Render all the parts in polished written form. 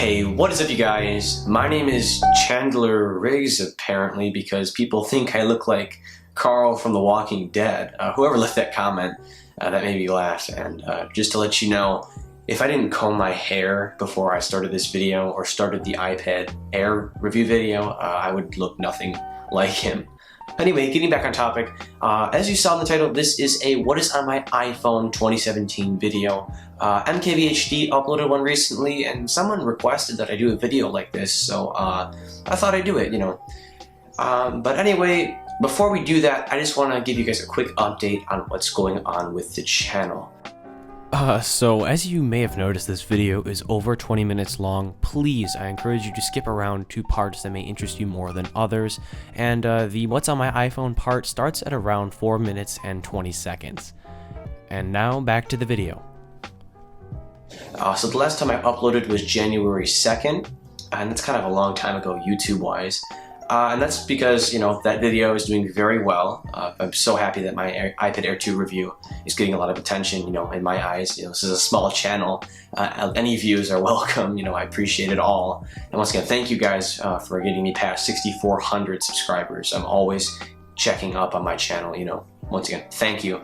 Hey, what is up you guys? My name is Chandler Riggs, apparently, because people think I look like Carl from The Walking Dead. Whoever left that comment, that made me laugh. And just to let you know, if I didn't comb my hair before I started this video or started the iPad Air review video, I would look nothing like him. Anyway, getting back on topic, as you saw in the title, this is a What is on my iPhone 2017 video. MKBHD uploaded one recently, and someone requested that I do a video like this, so I thought I'd do it, you know. But anyway, before we do that, I just want to give you guys a quick update on what's going on with the channel. So as you may have noticed, this video is over 20 minutes long. Please, I encourage you to skip around two parts that may interest you more than others. And the What's on my iPhone part starts at around 4 minutes and 20 seconds. And now back to the video. So the last time I uploaded was January 2nd, and that's kind of a long time ago YouTube-wise. And that's because, you know, that video is doing very well. I'm so happy that my iPad Air 2 review is getting a lot of attention, you know, in my eyes. You know, this is a small channel. Any views are welcome, you know, I appreciate it all. And once again, thank you guys for getting me past 6,400 subscribers. I'm always checking up on my channel, you know, once again, thank you.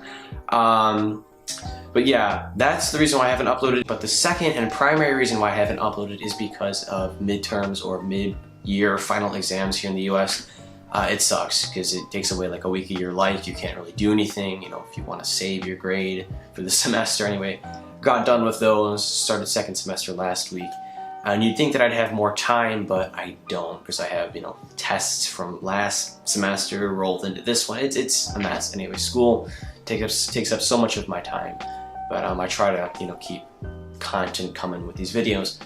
But yeah, that's the reason why I haven't uploaded. But the second and primary reason why I haven't uploaded is because of midterms or mid-year final exams here in the US. It sucks because it takes away like a week of your life. You can't really do anything, you know, if you want to save your grade for the semester. Anyway, got done with those, started second semester last week. And you'd think that I'd have more time, but I don't, because I have, you know, tests from last semester rolled into this one. It's a mess. Anyway, school takes up so much of my time, but I try to, you know, keep content coming with these videos.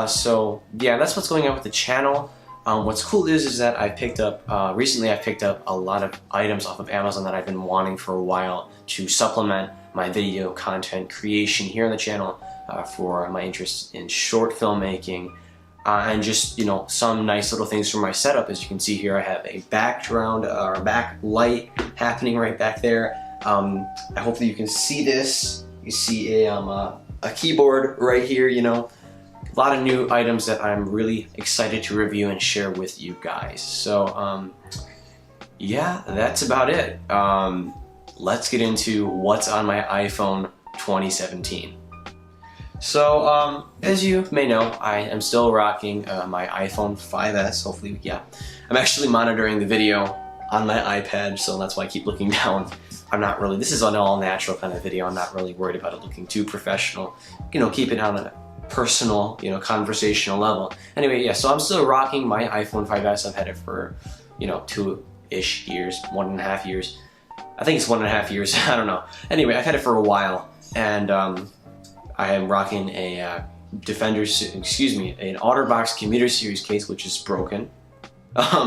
So yeah, that's what's going on with the channel. What's cool is that I picked up, recently I picked up a lot of items off of Amazon that I've been wanting for a while to supplement my video content creation here on the channel for my interest in short filmmaking. And just, you know, some nice little things for my setup. As you can see here, I have a background or backlight happening right back there. I hope that you can see this. You see a keyboard right here, you know. A lot of new items that I'm really excited to review and share with you guys. So, yeah, that's about it. Let's get into what's on my iPhone 2017. So, as you may know, I am still rocking my iPhone 5S, hopefully, yeah. I'm actually monitoring the video on my iPad, so that's why I keep looking down. I'm not really, this is an all-natural kind of video. I'm not really worried about it looking too professional. You know, keep it on a personal, you know, conversational level. Anyway, yeah, so I'm still rocking my iPhone 5S. I've had it for, you know, 2-ish years, 1.5 years. I think it's 1.5 years, I don't know. Anyway, I've had it for a while, and I am rocking a an OtterBox Commuter Series case, which is broken.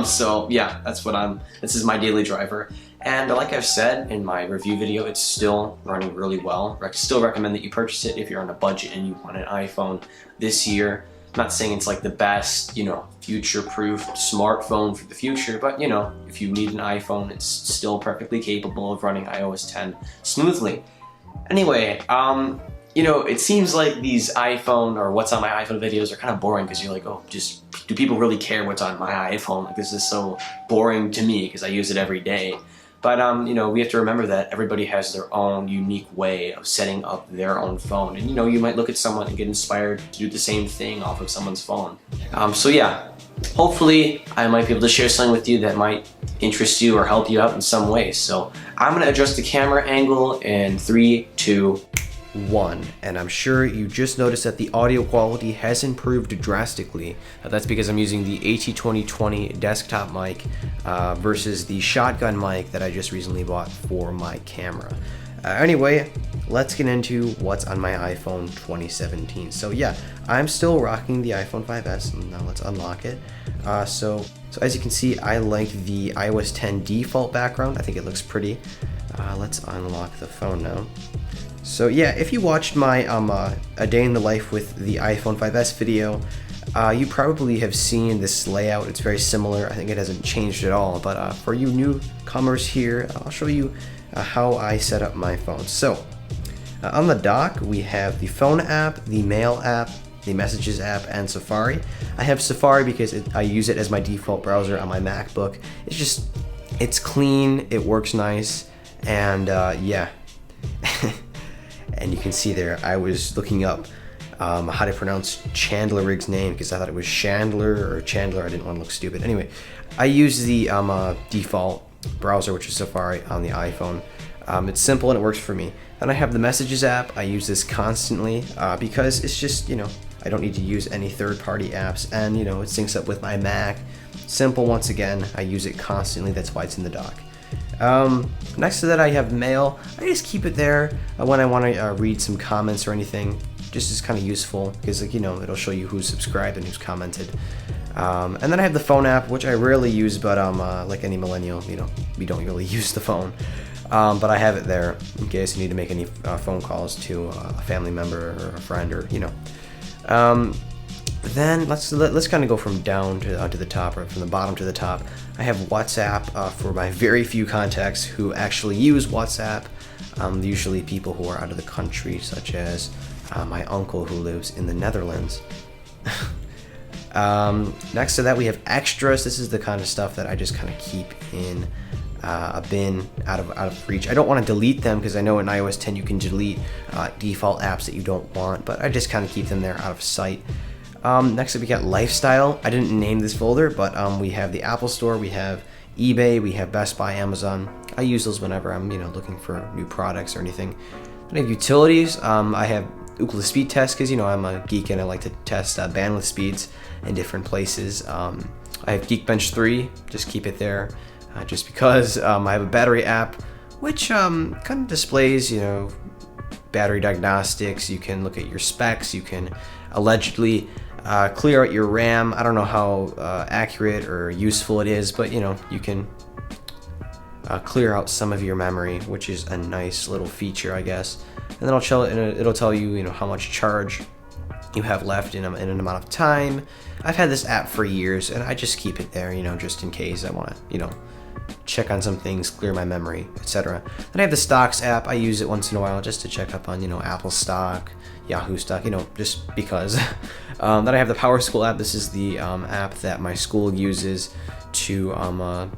So yeah, this is my daily driver. And like I've said in my review video, it's still running really well. I still recommend that you purchase it if you're on a budget and you want an iPhone this year. I'm not saying it's like the best, you know, future-proof smartphone for the future, but you know, if you need an iPhone, it's still perfectly capable of running iOS 10 smoothly. Anyway, you know, it seems like these iPhone or what's on my iPhone videos are kind of boring because you're like, oh, just do people really care what's on my iPhone? Like, this is so boring to me because I use it every day. But, you know, we have to remember that everybody has their own unique way of setting up their own phone. And, you know, you might look at someone and get inspired to do the same thing off of someone's phone. So, yeah, hopefully I might be able to share something with you that might interest you or help you out in some way. So I'm going to adjust the camera angle in 3, 2, 1, and I'm sure you just noticed that the audio quality has improved drastically. That's because I'm using the AT2020 desktop mic versus the shotgun mic that I just recently bought for my camera. Anyway, let's get into what's on my iPhone 2017. So yeah, I'm still rocking the iPhone 5S. Now let's unlock it. So as you can see, I like the iOS 10 default background. I think it looks pretty. Let's unlock the phone now. So yeah, if you watched my A Day in the Life with the iPhone 5S video, you probably have seen this layout. It's very similar. I think it hasn't changed at all, but for you newcomers here, I'll show you how I set up my phone. So on the dock, we have the phone app, the mail app, the Messages app and Safari. I have Safari because I use it as my default browser on my MacBook. It's clean, it works nice, and yeah. And you can see there, I was looking up how to pronounce Chandler Riggs' name because I thought it was Chandler or Chandler. I didn't want to look stupid. Anyway, I use the default browser, which is Safari on the iPhone. It's simple and it works for me. Then I have the Messages app. I use this constantly because it's just, I don't need to use any third-party apps, and it syncs up with my Mac. Simple once again. I use it constantly. That's why it's in the dock. Next to that, I have Mail. I just keep it there when I want to read some comments or anything. Just is kind of useful because, it'll show you who's subscribed and who's commented. And then I have the Phone app, which I rarely use, but like any millennial, we don't really use the phone. But I have it there in case you need to make any phone calls to a family member or a friend, or Then let's kind of go from down to the top, or from the bottom to the top. I have WhatsApp for my very few contacts who actually use WhatsApp. Usually people who are out of the country, such as my uncle who lives in the Netherlands. Next to that, we have Extras. This is the kind of stuff that I just kind of keep in a bin out of reach. I don't want to delete them because I know in iOS 10 you can delete default apps that you don't want, but I just kind of keep them there out of sight. Next up, we got Lifestyle. I didn't name this folder, but we have the Apple Store, we have eBay, we have Best Buy, Amazon. I use those whenever I'm looking for new products or anything. Then I have Utilities. I have Ookla Speed Test because I'm a geek and I like to test bandwidth speeds in different places. I have Geekbench 3. Just keep it there, just because I have a battery app which kind of displays battery diagnostics. You can look at your specs. You can allegedly clear out your RAM. I don't know how accurate or useful it is, but you can clear out some of your memory, which is a nice little feature, I guess. And then it'll tell you how much charge you have left in an amount of time. I've had this app for years, and I just keep it there, just in case I want to check on some things, clear my memory, etc. Then I have the Stocks app. I use it once in a while just to check up on Apple stock, Yahoo stock, just because. Then I have the Power School app. This is the app that my school uses to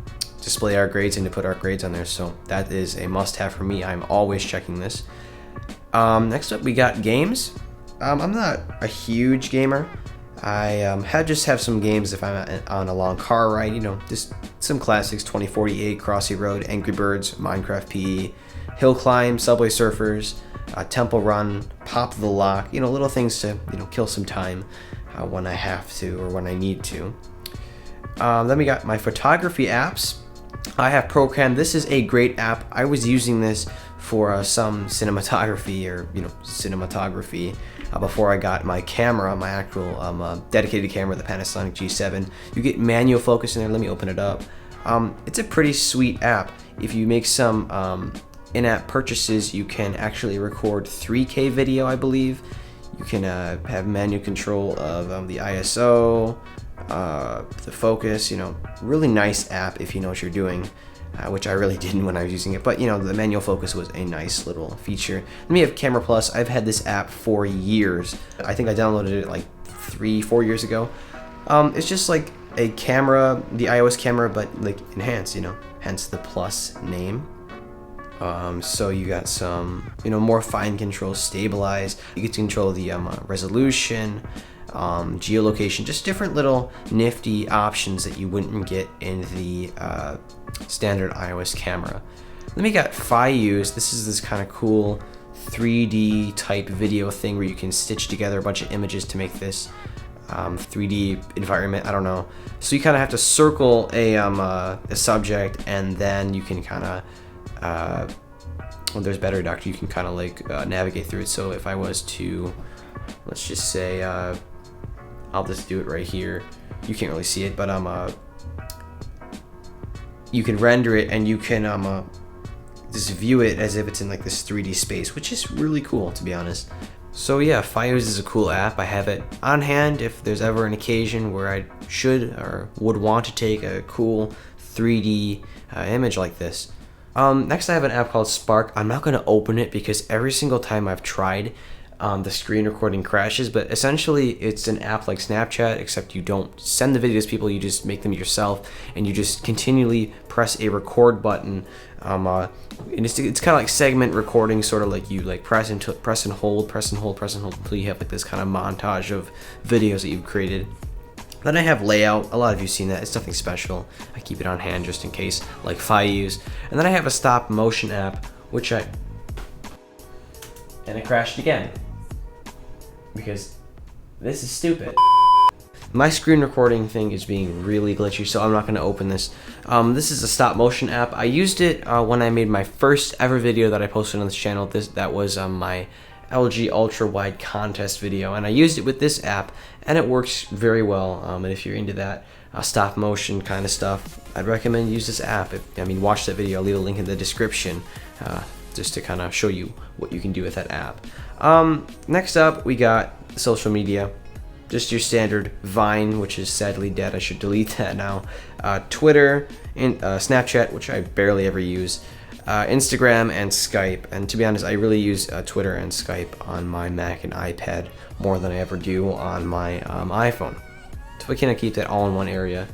display our grades and to put our grades on there. So that is a must-have for me. I'm always checking this. Next up, we got games. I'm not a huge gamer. I just have some games if I'm on a long car ride. Just some classics: 2048, Crossy Road, Angry Birds, Minecraft PE, Hill Climb, Subway Surfers, Temple Run, Pop the Lock. Little things to kill some time when I have to or when I need to. Then we got my photography apps. I have Procam. This is a great app. I was using this for some cinematography before I got my camera, my actual dedicated camera, the Panasonic G7. You get manual focus in there. Let me open it up. It's a pretty sweet app. If you make some in-app purchases, you can actually record 3K video, I believe. You can have manual control of the ISO, the focus. Really nice app if you know what you're doing. Which I really didn't when I was using it, but the manual focus was a nice little feature. Then we have Camera Plus. I've had this app for years. I think I downloaded it like 3-4 years ago. It's just like a camera, the iOS camera, but like enhanced, hence the Plus name. So you got some, more fine control, stabilize. You get to control the resolution, geolocation, just different little nifty options that you wouldn't get in the standard iOS camera. Then we got Use. This is this kind of cool 3D type video thing where you can stitch together a bunch of images to make this 3D environment. I don't know. So you kind of have to circle a subject, and then you can kind of well, there's Battery Doctor. You can kind of like navigate through it. So if I was to, let's just say, I'll just do it right here. You can't really see it, but you can render it, and you can just view it as if it's in like this 3D space, which is really cool, to be honest. So yeah, Fios is a cool app. I have it on hand if there's ever an occasion where I should or would want to take a cool 3D image like this. Next, I have an app called Spark. I'm not going to open it because every single time I've tried, the screen recording crashes. But essentially, it's an app like Snapchat, except you don't send the videos to people, you just make them yourself, and you just continually press a record button. And it's kind of like segment recording, sort of like you like press and hold until you have like this kind of montage of videos that you've created. Then I have layout. A lot of you have seen that. It's nothing special. I keep it on hand just in case, like use. And then I have a stop motion app, and it crashed again because this is stupid. My screen recording thing is being really glitchy, so I'm not going to open this. This is a stop motion app. I used it when I made my first ever video that I posted on this channel. That was my LG ultra wide contest video, and I used it with this app, and it works very well. And if you're into that stop motion kind of stuff, I'd recommend use this app. Watch that video. I'll leave a link in the description just to kind of show you what you can do with that app. Next up, we got social media. Just your standard Vine, which is sadly dead. I should delete that now. Twitter, and Snapchat, which I barely ever use. Instagram and Skype. And to be honest, I really use Twitter and Skype on my Mac and iPad more than I ever do on my iPhone. So I kind of keep that all in one area.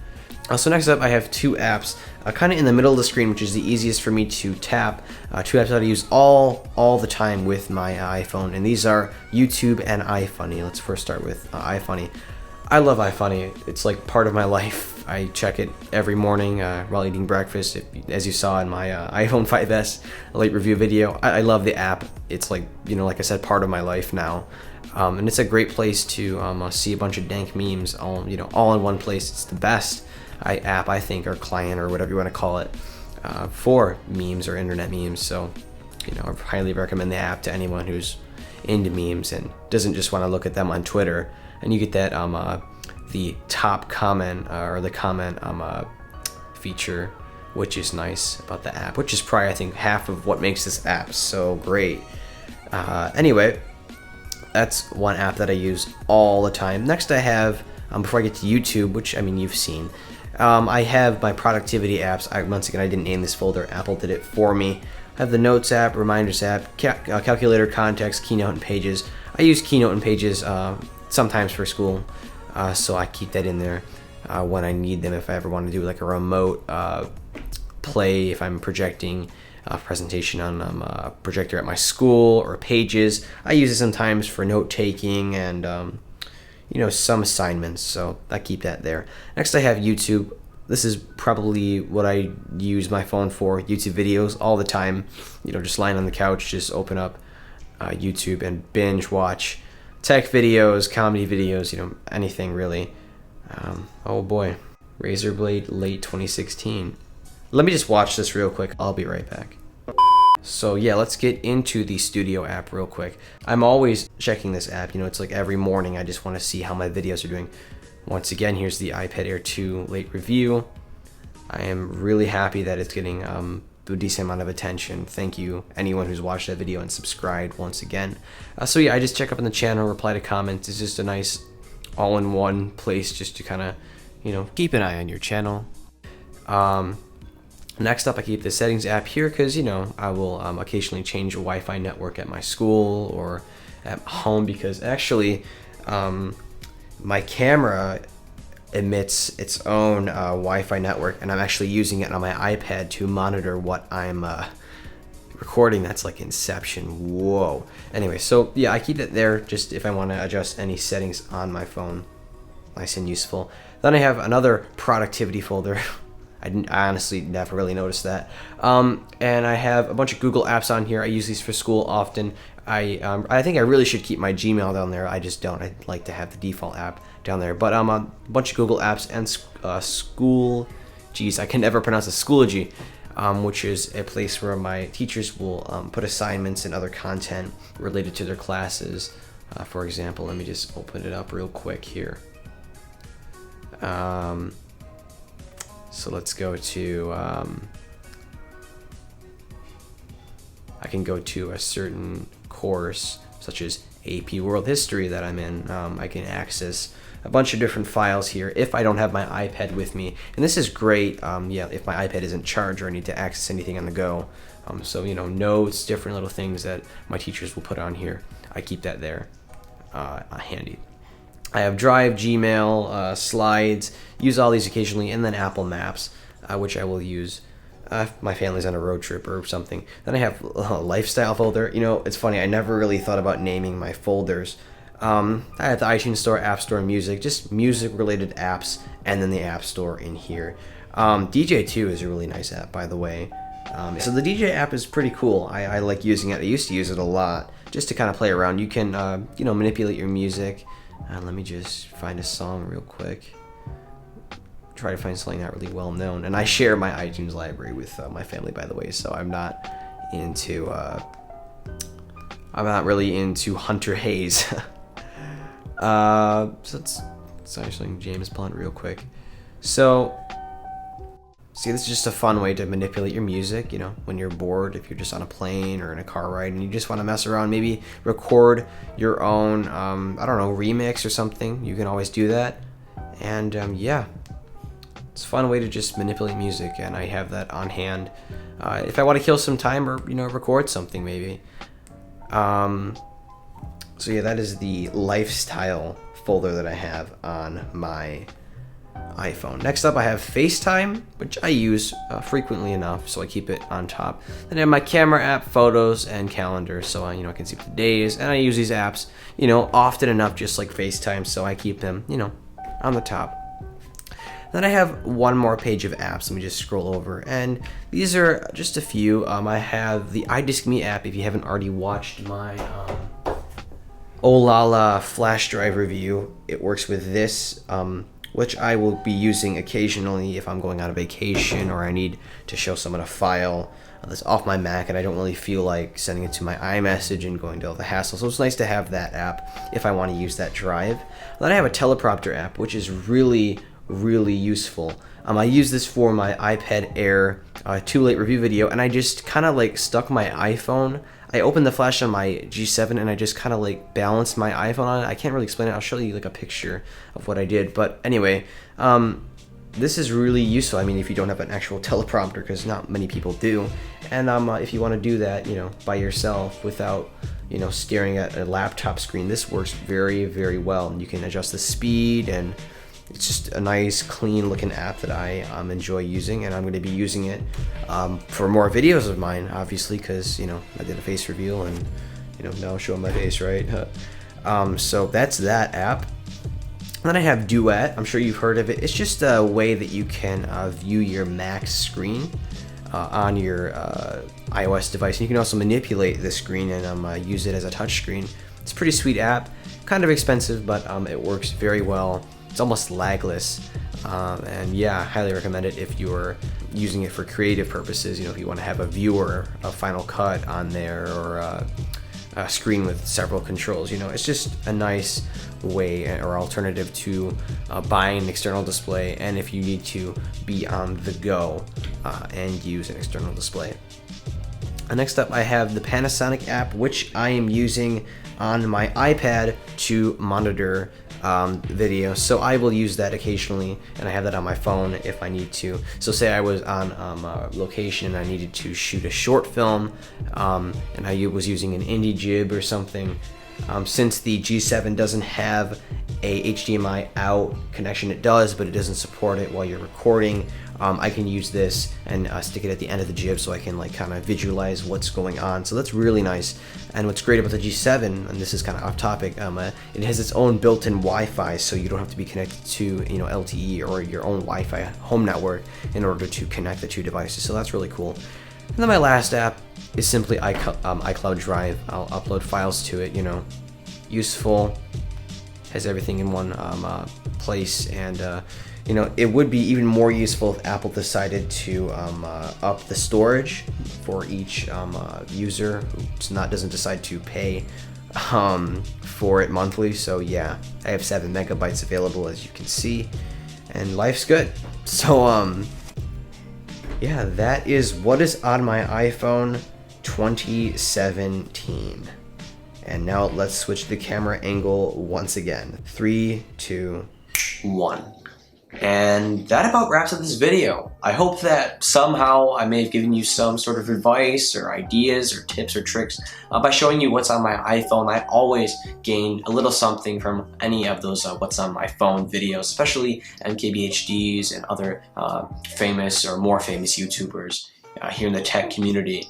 So next up, I have two apps kind of in the middle of the screen, which is the easiest for me to tap. Two apps that I use all the time with my iPhone, and these are YouTube and iFunny. Let's first start with iFunny. I love iFunny. It's like part of my life. I check it every morning while eating breakfast. As you saw in my iPhone 5S late review video, I love the app. It's like, like I said, part of my life now. And it's a great place to see a bunch of dank memes all in one place. It's the best app, I think, or client, or whatever you want to call it, for memes or internet memes. So, I highly recommend the app to anyone who's into memes and doesn't just want to look at them on Twitter. And you get that the top comment or the comment feature, which is nice about the app, which is probably, I think, half of what makes this app so great. Anyway, that's one app that I use all the time. Next, I have, before I get to YouTube, which you've seen, I have my productivity apps. Once again, I didn't name this folder. Apple did it for me. I have the Notes app, Reminders app, Calculator, Contacts, Keynote, and Pages. I use Keynote and Pages sometimes for school, so I keep that in there when I need them. If I ever want to do like a remote play, if I'm projecting a presentation on a projector at my school, or Pages, I use it sometimes for note taking and some assignments, so I keep that there. Next, I have YouTube. This is probably what I use my phone for, YouTube videos all the time. Just lying on the couch, just open up YouTube and binge watch tech videos, comedy videos, anything really. Oh boy, Razor Blade late 2016. Let me just watch this real quick. I'll be right back. So yeah, let's get into the Studio app real quick. I'm always checking this app. It's like every morning I just want to see how my videos are doing. Once again, here's the iPad Air 2 late review. I am really happy that it's getting a decent amount of attention. Thank you anyone who's watched that video and subscribed once again. So yeah, I just check up on the channel, reply to comments. It's just a nice all-in-one place just to kind of, Keep an eye on your channel. Next up, I keep the settings app here because, I will occasionally change a Wi-Fi network at my school or at home, because actually my camera emits its own Wi-Fi network, and I'm actually using it on my iPad to monitor what I'm recording. That's like Inception. Whoa. Anyway, so yeah, I keep it there just if I want to adjust any settings on my phone. Nice and useful. Then I have another productivity folder. I honestly never really noticed that. And I have a bunch of Google apps on here. I use these for school often. I think I really should keep my Gmail down there. I just don't. I'd like to have the default app down there. But a bunch of Google apps and school. Geez, I can never pronounce it. Schoology, which is a place where my teachers will put assignments and other content related to their classes. For example, let me just open it up real quick here. So let's go to, I can go to a certain course, such as AP World History that I'm in. I can access a bunch of different files here if I don't have my iPad with me. And this is great, yeah, if my iPad isn't charged or I need to access anything on the go. So, you know, notes, different little things that my teachers will put on here. I keep that there handy. I have Drive, Gmail, Slides, use all these occasionally, and then Apple Maps, which I will use if my family's on a road trip or something. Then I have a lifestyle folder. You know, it's funny, I never really thought about naming my folders. I have the iTunes Store, App Store, Music, just music-related apps, and then the App Store in here. DJ2 is a really nice app, by the way. So the DJ app is pretty cool. I like using it. I used to use it a lot just to kind of play around. You can, you know, manipulate your music. Let me just find a song real quick. Try to find something not really well known. And I share my iTunes library with my family, by the way. So I'm not into, I'm not really into Hunter Hayes. So let's actually James Blunt real quick. So, see, this is just a fun way to manipulate your music, you know, when you're bored, if you're just on a plane or in a car ride and you just want to mess around, maybe record your own, I don't know, remix or something. You can always do that. And yeah, it's a fun way to just manipulate music, and I have that on hand. If I want to kill some time or, you know, record something maybe. So yeah, that is the lifestyle folder that I have on my iPhone. Next up, I have FaceTime, which I use frequently enough, so I keep it on top. Then I have my camera app, photos, and calendar, so you know, I can see the days, and I use these apps, you know, often enough, just like FaceTime, so I keep them, you know, on the top. Then I have one more page of apps. Let me just scroll over, and these are just a few. I have the iDiskMe app. If you haven't already watched my Olala flash drive review, it works with this, which I will be using occasionally if I'm going on a vacation or I need to show someone a file that's off my Mac and I don't really feel like sending it to my iMessage and going to all the hassle. So it's nice to have that app if I want to use that drive. Then I have a teleprompter app, which is really useful. I use this for my iPad Air Too Late review video, and I just kind of like stuck my iPhone. I opened the flash on my G7 and I just kind of like balanced my iPhone on it. I can't really explain it. I'll show you like a picture of what I did. But anyway, this is really useful. I mean, if you don't have an actual teleprompter, because not many people do. And if you want to do that, you know, by yourself without, you know, staring at a laptop screen, this works very well. And you can adjust the speed, and it's just a nice, clean looking app that I enjoy using, and I'm going to be using it for more videos of mine, obviously, because, you know, I did a face reveal, and, you know, now I'm showing my face, right? So that's that app. Then I have Duet. I'm sure you've heard of it. It's just a way that you can view your Mac screen on your iOS device. And you can also manipulate the screen and use it as a touch screen. It's a pretty sweet app. Kind of expensive, but it works very well. It's almost lagless, and yeah, I highly recommend it if you're using it for creative purposes. You know, if you want to have a viewer, a Final Cut on there, or a screen with several controls. You know, it's just a nice way or alternative to buying an external display, and if you need to be on the go and use an external display. Next up, I have the Panasonic app, which I am using on my iPad to monitor video, so I will use that occasionally, and I have that on my phone if I need to. So say I was on a location and I needed to shoot a short film, and I was using an indie jib or something. Since the G7 doesn't have a HDMI out connection, it does, but it doesn't support it while you're recording. I can use this and stick it at the end of the jib so I can like kind of visualize what's going on. So that's really nice. And what's great about the G7, and this is kind of off topic, it has its own built-in Wi-Fi, so you don't have to be connected to, you know, LTE or your own Wi-Fi home network in order to connect the two devices. So that's really cool. And then my last app is simply iCloud Drive. I'll upload files to it, you know, useful, has everything in one place, and you know, it would be even more useful if Apple decided to up the storage for each user who doesn't decide to pay for it monthly. So yeah, I have 7 megabytes available, as you can see, and life's good. So yeah, that is what is on my iPhone 2017. And now let's switch the camera angle once again. 3, 2, 1. And that about wraps up this video. I hope that somehow I may have given you some sort of advice or ideas or tips or tricks by showing you what's on my iPhone. I always gain a little something from any of those what's on my phone videos, especially MKBHDs and other famous or more famous YouTubers here in the tech community.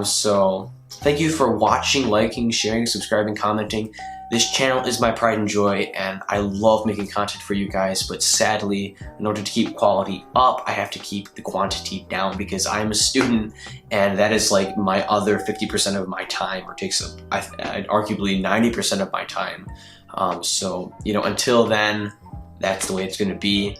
So thank you for watching, liking, sharing, subscribing, commenting. This channel is my pride and joy, and I love making content for you guys, but sadly, in order to keep quality up, I have to keep the quantity down because I'm a student, and that is like my other 50% of my time, or takes up arguably 90% of my time. So, you know, until then, that's the way it's gonna be.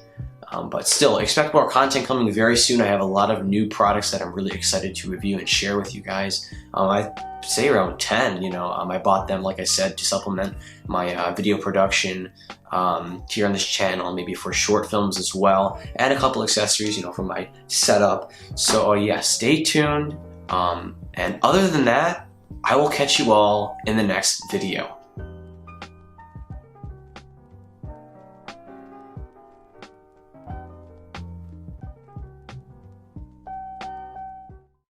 But still, expect more content coming very soon. I have a lot of new products that I'm really excited to review and share with you guys. I say around 10, you know. I bought them, like I said, to supplement my video production here on this channel, maybe for short films as well, and a couple accessories, you know, for my setup. So yeah, stay tuned. And other than that, I will catch you all in the next video.